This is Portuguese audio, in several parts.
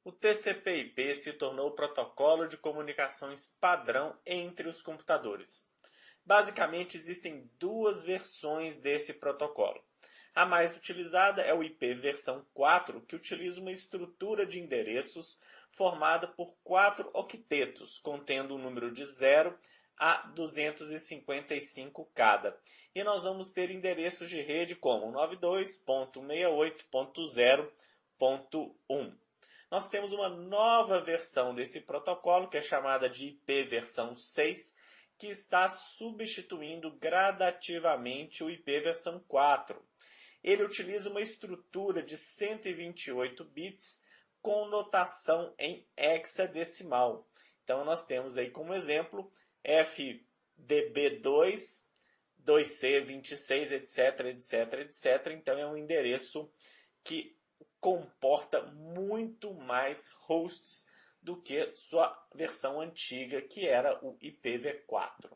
O TCP/IP se tornou o protocolo de comunicações padrão entre os computadores. Basicamente, existem duas versões desse protocolo. A mais utilizada é o IP versão 4, que utiliza uma estrutura de endereços formada por 4 octetos, contendo um número de 0 a 255 cada. E nós vamos ter endereços de rede como 92.168.0.1. Nós temos uma nova versão desse protocolo, que é chamada de IP versão 6, que está substituindo gradativamente o IP versão 4. Ele utiliza uma estrutura de 128 bits com notação em hexadecimal. Então, nós temos aí como exemplo FDB2, 2C26, etc, etc, etc. Então, é um endereço que comporta muito mais hosts do que sua versão antiga, que era o IPv4.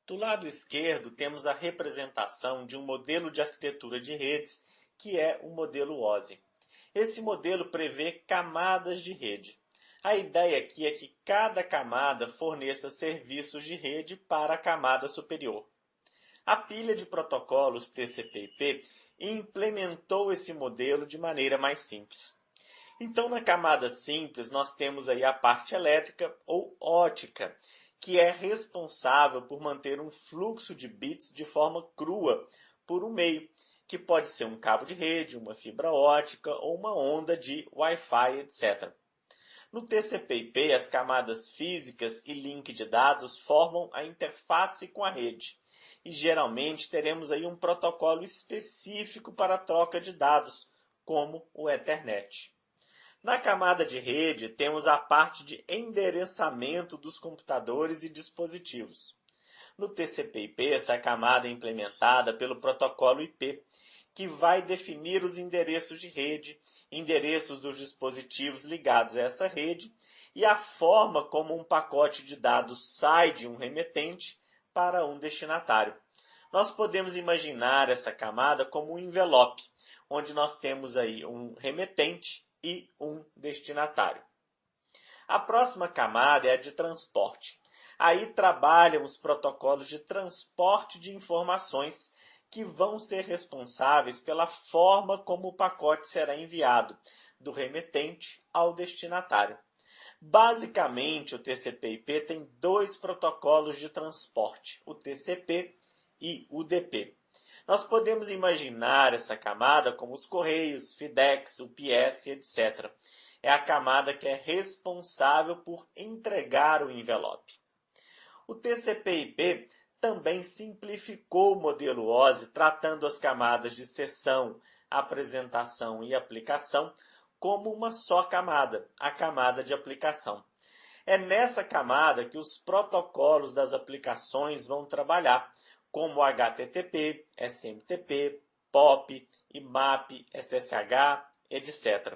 Do lado esquerdo, temos a representação de um modelo de arquitetura de redes, que é o modelo OSI. Esse modelo prevê camadas de rede. A ideia aqui é que cada camada forneça serviços de rede para a camada superior. A pilha de protocolos TCP/IP implementou esse modelo de maneira mais simples. Então, na camada simples, nós temos aí a parte elétrica ou ótica, que é responsável por manter um fluxo de bits de forma crua por um meio, que pode ser um cabo de rede, uma fibra ótica ou uma onda de Wi-Fi, etc. No TCP/IP, as camadas físicas e link de dados formam a interface com a rede. E geralmente teremos aí um protocolo específico para a troca de dados, como o Ethernet. Na camada de rede, temos a parte de endereçamento dos computadores e dispositivos. No TCP/IP, essa camada é implementada pelo protocolo IP, que vai definir os endereços de rede, endereços dos dispositivos ligados a essa rede e a forma como um pacote de dados sai de um remetente para um destinatário. Nós podemos imaginar essa camada como um envelope, onde nós temos aí um remetente e um destinatário. A próxima camada é a de transporte. Aí trabalham os protocolos de transporte de informações que vão ser responsáveis pela forma como o pacote será enviado, do remetente ao destinatário. Basicamente, o TCP/IP tem dois protocolos de transporte, o TCP e o UDP. Nós podemos imaginar essa camada como os Correios, FedEx, UPS, etc. É a camada que é responsável por entregar o envelope. O TCP/IP também simplificou o modelo OSI, tratando as camadas de sessão, apresentação e aplicação como uma só camada, a camada de aplicação. É nessa camada que os protocolos das aplicações vão trabalhar, como HTTP, SMTP, POP, IMAP, SSH, etc.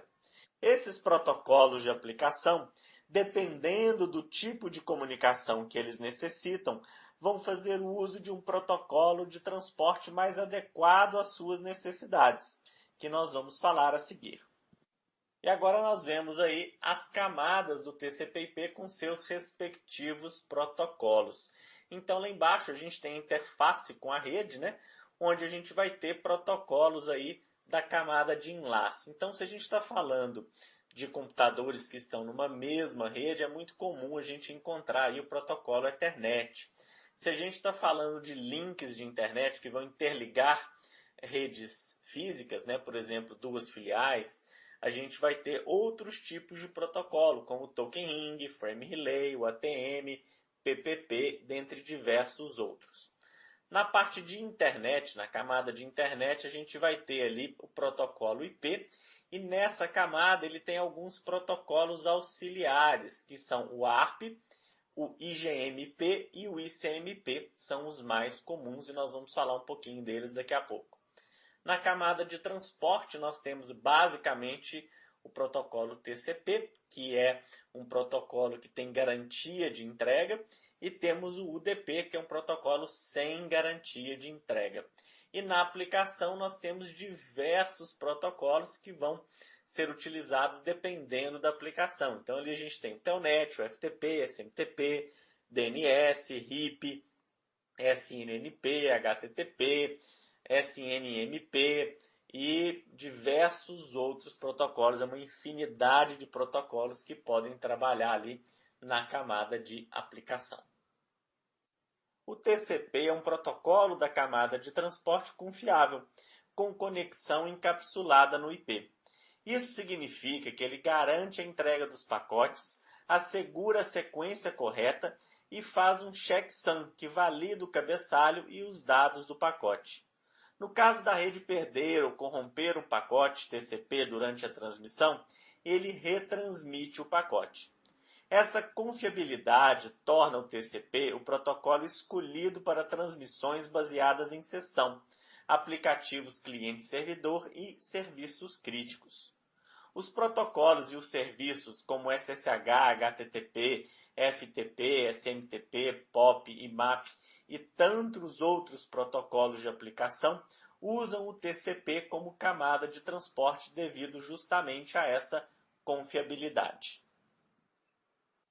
Esses protocolos de aplicação, dependendo do tipo de comunicação que eles necessitam, vão fazer uso de um protocolo de transporte mais adequado às suas necessidades, que nós vamos falar a seguir. E agora nós vemos aí as camadas do TCP/IP com seus respectivos protocolos. Então, lá embaixo a gente tem a interface com a rede, né? Onde a gente vai ter protocolos aí da camada de enlace. Então, se a gente está falando de computadores que estão numa mesma rede, é muito comum a gente encontrar aí o protocolo Ethernet. Se a gente está falando de links de internet que vão interligar redes físicas, né? Por exemplo, duas filiais, a gente vai ter outros tipos de protocolo, como o Token Ring, Frame Relay, o ATM, PPP, dentre diversos outros. Na parte de internet, na camada de internet, a gente vai ter ali o protocolo IP, e nessa camada ele tem alguns protocolos auxiliares, que são o ARP, o IGMP e o ICMP, são os mais comuns, e nós vamos falar um pouquinho deles daqui a pouco. Na camada de transporte, nós temos basicamente o protocolo TCP, que é um protocolo que tem garantia de entrega, e temos o UDP, que é um protocolo sem garantia de entrega. E na aplicação nós temos diversos protocolos que vão ser utilizados dependendo da aplicação. Então ali a gente tem o Telnet, o FTP, SMTP, DNS, RIP, SNNP, HTTP, SNMP e diversos outros protocolos. É uma infinidade de protocolos que podem trabalhar ali na camada de aplicação. O TCP é um protocolo da camada de transporte confiável, com conexão encapsulada no IP. Isso significa que ele garante a entrega dos pacotes, assegura a sequência correta e faz um checksum, que valida o cabeçalho e os dados do pacote. No caso da rede perder ou corromper um pacote TCP durante a transmissão, ele retransmite o pacote. Essa confiabilidade torna o TCP o protocolo escolhido para transmissões baseadas em sessão, aplicativos cliente-servidor e serviços críticos. Os protocolos e os serviços como SSH, HTTP, FTP, SMTP, POP, IMAP e tantos outros protocolos de aplicação usam o TCP como camada de transporte devido justamente a essa confiabilidade.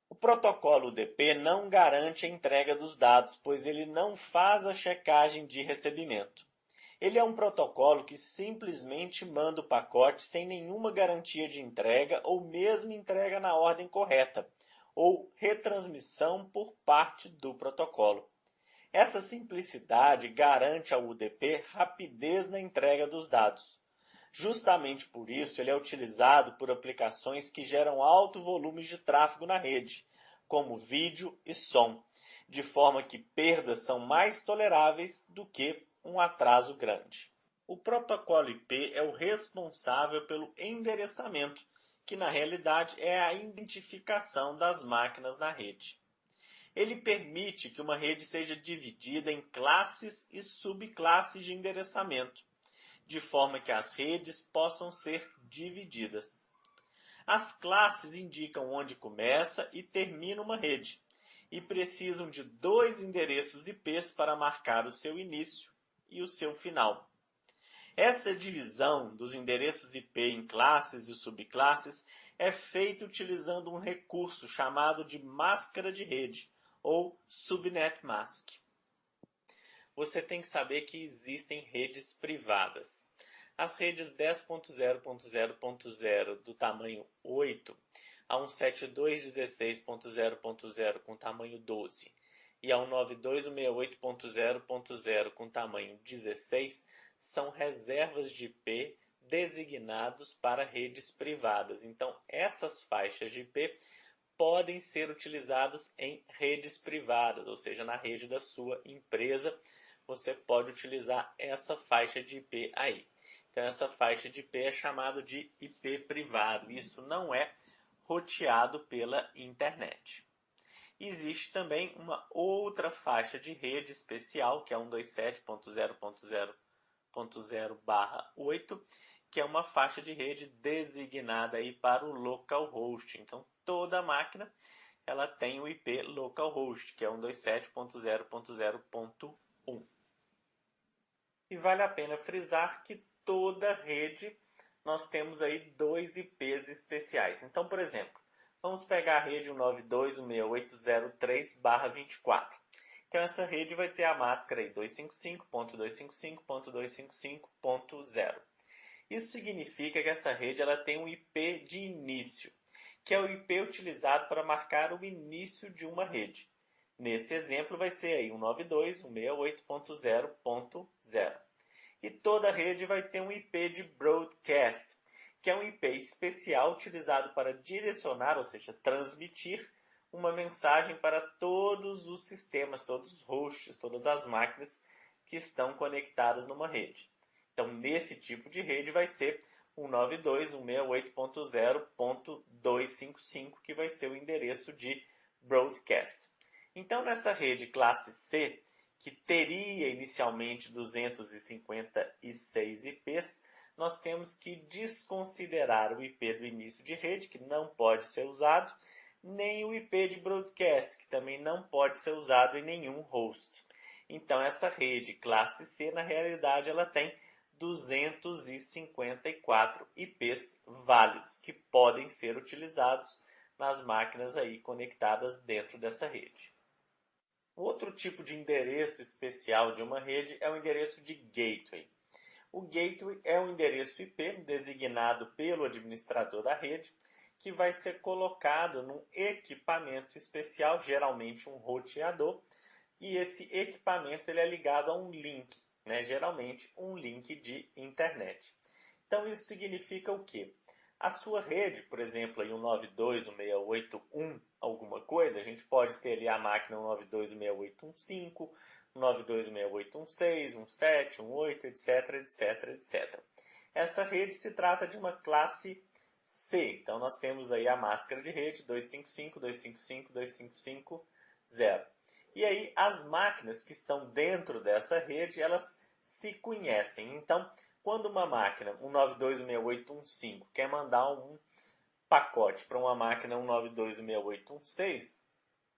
O protocolo UDP não garante a entrega dos dados, pois ele não faz a checagem de recebimento. Ele é um protocolo que simplesmente manda o pacote sem nenhuma garantia de entrega ou mesmo entrega na ordem correta, ou retransmissão por parte do protocolo. Essa simplicidade garante ao UDP rapidez na entrega dos dados. Justamente por isso, ele é utilizado por aplicações que geram alto volume de tráfego na rede, como vídeo e som, de forma que perdas são mais toleráveis do que um atraso grande. O protocolo IP é o responsável pelo endereçamento, que na realidade é a identificação das máquinas na rede. Ele permite que uma rede seja dividida em classes e subclasses de endereçamento, de forma que as redes possam ser divididas. As classes indicam onde começa e termina uma rede, e precisam de 2 endereços IPs para marcar o seu início e o seu final. Essa divisão dos endereços IP em classes e subclasses é feita utilizando um recurso chamado de máscara de rede, ou Subnet Mask. Você tem que saber que existem redes privadas. As redes 10.0.0.0 do tamanho 8 a 172.16.0.0 com tamanho 12 e a 192.168.0.0 com tamanho 16 são reservas de IP designados para redes privadas. Então, essas faixas de IP podem ser utilizados em redes privadas, ou seja, na rede da sua empresa, você pode utilizar essa faixa de IP aí. Então, essa faixa de IP é chamada de IP privado. Isso não é roteado pela internet. Existe também uma outra faixa de rede especial, que é 127.0.0.0/8, que é uma faixa de rede designada aí para o localhost. Então, toda máquina ela tem o IP localhost, que é 127.0.0.1. E vale a pena frisar que toda rede nós temos aí 2 IPs especiais. Então, por exemplo, vamos pegar a rede 192.168.03/24. Então, essa rede vai ter a máscara aí 255.255.255.0. Isso significa que essa rede ela tem um IP de início, que é o IP utilizado para marcar o início de uma rede. Nesse exemplo vai ser aí 192.168.0.0. E toda rede vai ter um IP de broadcast, que é um IP especial utilizado para direcionar, ou seja, transmitir uma mensagem para todos os sistemas, todos os hosts, todas as máquinas que estão conectadas numa rede. Então, nesse tipo de rede vai ser 192.168.0.255, que vai ser o endereço de broadcast. Então, nessa rede classe C, que teria inicialmente 256 IPs, nós temos que desconsiderar o IP do início de rede, que não pode ser usado, nem o IP de broadcast, que também não pode ser usado em nenhum host. Então, essa rede classe C, na realidade, ela tem 254 IPs válidos, que podem ser utilizados nas máquinas aí conectadas dentro dessa rede. Outro tipo de endereço especial de uma rede é o endereço de gateway. O gateway é um endereço IP designado pelo administrador da rede, que vai ser colocado num equipamento especial, geralmente um roteador, e esse equipamento ele é ligado a um link, geralmente um link de internet. Então isso significa o quê? A sua rede, por exemplo, aí 192.168.1 alguma coisa, a gente pode ter ali a máquina 192.168.1.5, 192.168.1.6, 1.7, 1.8, etc, etc, etc. Essa rede se trata de uma classe C. Então nós temos aí a máscara de rede 255, 255, 255.0. E aí as máquinas que estão dentro dessa rede, elas se conhecem. Então, quando uma máquina 192.168.1.5 quer mandar um pacote para uma máquina 192.168.1.6,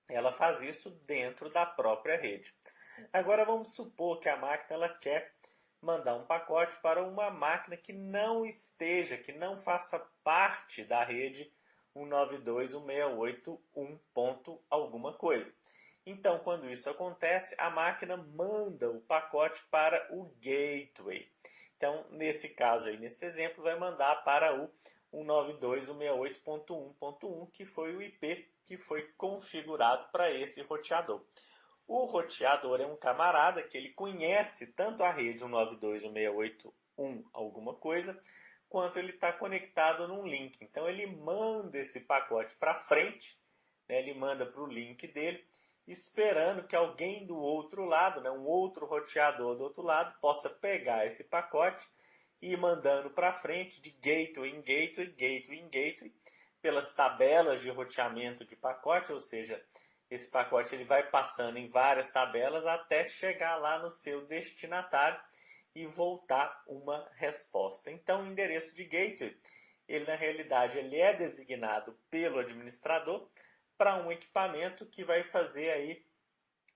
ela faz isso dentro da própria rede. Agora vamos supor que a máquina ela quer mandar um pacote para uma máquina que não esteja, que não faça parte da rede 192.168.1 ponto alguma coisa. Então, quando isso acontece, a máquina manda o pacote para o gateway. Então, nesse caso aí, nesse exemplo, vai mandar para o 192.168.1.1, que foi o IP que foi configurado para esse roteador. O roteador é um camarada que ele conhece tanto a rede 192.168.1 alguma coisa, quanto ele está conectado num link. Então ele manda esse pacote para frente, ele manda para o link dele, esperando que alguém do outro lado, um outro roteador do outro lado, possa pegar esse pacote e ir mandando para frente de gateway em gateway, gateway em gateway, pelas tabelas de roteamento de pacote, ou seja, esse pacote ele vai passando em várias tabelas até chegar lá no seu destinatário e voltar uma resposta. Então, o endereço de gateway, ele na realidade ele é designado pelo administrador para um equipamento que vai fazer aí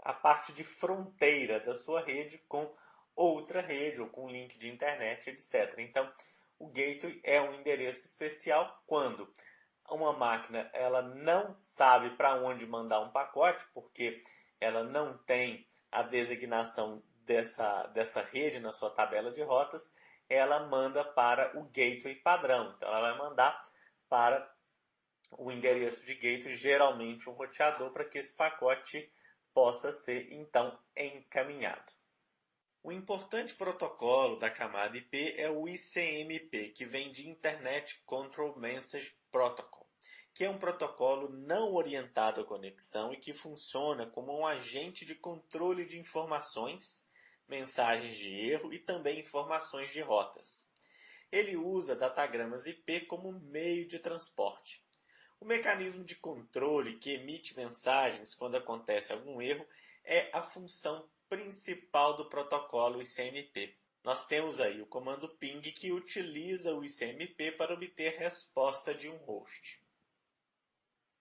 a parte de fronteira da sua rede com outra rede ou com link de internet, etc. Então, o gateway é um endereço especial quando uma máquina ela não sabe para onde mandar um pacote, porque ela não tem a designação dessa rede na sua tabela de rotas, ela manda para o gateway padrão. Então, ela vai mandar para o endereço de gateway, geralmente um roteador, para que esse pacote possa ser, então, encaminhado. O importante protocolo da camada IP é o ICMP, que vem de Internet Control Message Protocol, que é um protocolo não orientado à conexão e que funciona como um agente de controle de informações, mensagens de erro e também informações de rotas. Ele usa datagramas IP como meio de transporte. O mecanismo de controle que emite mensagens quando acontece algum erro é a função principal do protocolo ICMP. Nós temos aí o comando ping que utiliza o ICMP para obter resposta de um host.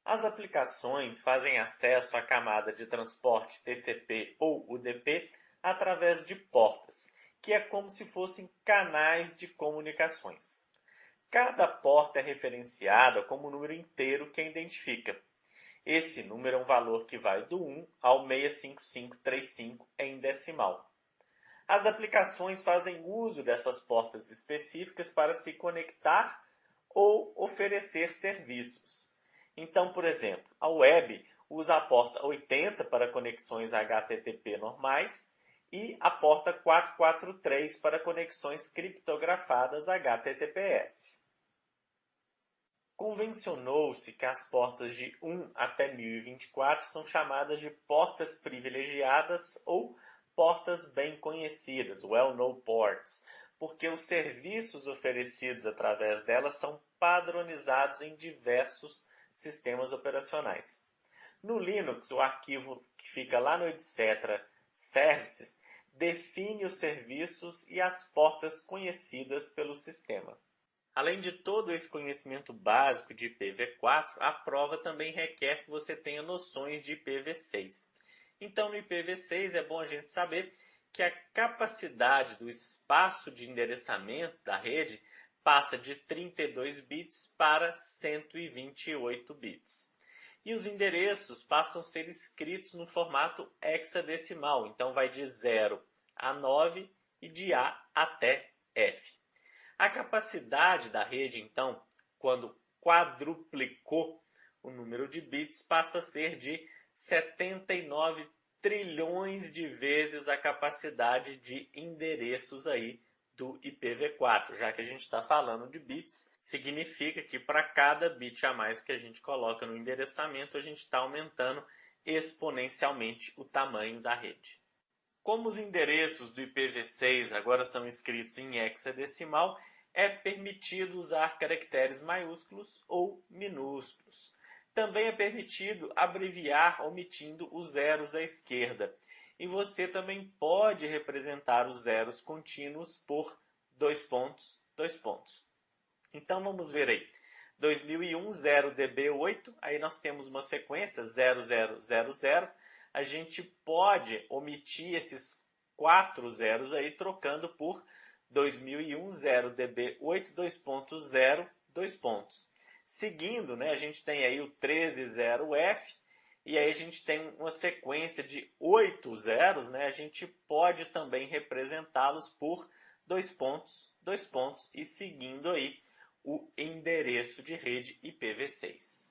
As aplicações fazem acesso à camada de transporte TCP ou UDP através de portas, que é como se fossem canais de comunicações. Cada porta é referenciada como um número inteiro que a identifica. Esse número é um valor que vai do 1 ao 65535 em decimal. As aplicações fazem uso dessas portas específicas para se conectar ou oferecer serviços. Então, por exemplo, a web usa a porta 80 para conexões HTTP normais e a porta 443 para conexões criptografadas HTTPS. Convencionou-se que as portas de 1 até 1024 são chamadas de portas privilegiadas ou portas bem conhecidas, well-known ports, porque os serviços oferecidos através delas são padronizados em diversos sistemas operacionais. No Linux, o arquivo que fica lá no etc. services define os serviços e as portas conhecidas pelo sistema. Além de todo esse conhecimento básico de IPv4, a prova também requer que você tenha noções de IPv6. Então, no IPv6 é bom a gente saber que a capacidade do espaço de endereçamento da rede passa de 32 bits para 128 bits. E os endereços passam a ser escritos no formato hexadecimal, então vai de 0 a 9 e de A até F. A capacidade da rede, então, quando quadruplicou o número de bits, passa a ser de 79 trilhões de vezes a capacidade de endereços aí do IPv4. Já que a gente está falando de bits, significa que para cada bit a mais que a gente coloca no endereçamento, a gente está aumentando exponencialmente o tamanho da rede. Como os endereços do IPv6 agora são escritos em hexadecimal, é permitido usar caracteres maiúsculos ou minúsculos. Também é permitido abreviar omitindo os zeros à esquerda. E você também pode representar os zeros contínuos por dois pontos. Então vamos ver aí. 2001 0db8, aí nós temos uma sequência 0000. A gente pode omitir esses 4 zeros aí trocando por 2001 0db8 2.0 2 pontos. Seguindo, né, a gente tem aí o 130F, e aí a gente tem uma sequência de 8 zeros, né, a gente pode também representá-los por 2 pontos, e seguindo aí o endereço de rede IPv6.